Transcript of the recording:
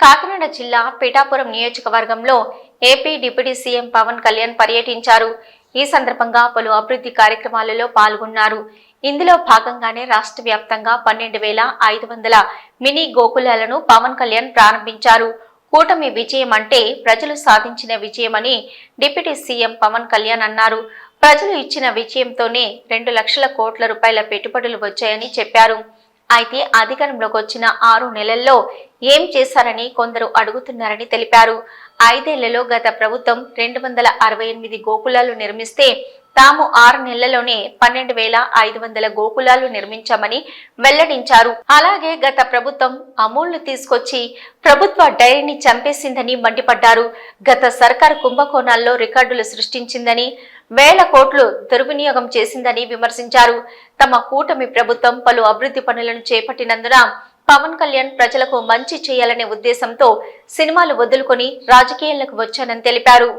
కాకినాడ జిల్లా పిఠాపురం నియోజకవర్గంలో AP deputy CM Pawan Kalyan పర్యటించారు. ఈ సందర్భంగా పలు అభివృద్ధి కార్యక్రమాలలో పాల్గొన్నారు. ఇందులో భాగంగానే రాష్ట్ర వ్యాప్తంగా 12,500 మినీ గోకులాలను పవన్ కళ్యాణ్ ప్రారంభించారు. కూటమి విజయం అంటే ప్రజలు సాధించిన విజయమని డిప్యూటీ సీఎం పవన్ కళ్యాణ్ అన్నారు. ప్రజలు ఇచ్చిన విజయంతోనే 2 లక్షల కోట్ల రూపాయల పెట్టుబడులు వచ్చాయని చెప్పారు. అయితే అధికారంలోకి వచ్చిన 6 నెలల్లో ఏం చేశారని కొందరు అడుగుతున్నారని తెలిపారు. 5 ఏళ్లలో గత ప్రభుత్వం 268 గోకులాలు నిర్మిస్తే తాము 6 నెలల్లోనే 12,500 గోకులాలు నిర్మించామని వెల్లడించారు. అలాగే గత ప్రభుత్వం అమూల్ను తీసుకొచ్చి ప్రభుత్వ డైరీని చంపేసిందని మండిపడ్డారు. గత సర్కారు కుంభకోణాల్లో రికార్డులు సృష్టించిందని, వేల కోట్లు దుర్వినియోగం చేసిందని విమర్శించారు. తమ కూటమి ప్రభుత్వం పలు అభివృద్ధి పనులను చేపట్టినందున పవన్ కళ్యాణ్ ప్రజలకు మంచి చేయాలనే ఉద్దేశంతో సినిమాలు వదులుకొని రాజకీయాలకు వచ్చానని తెలిపారు.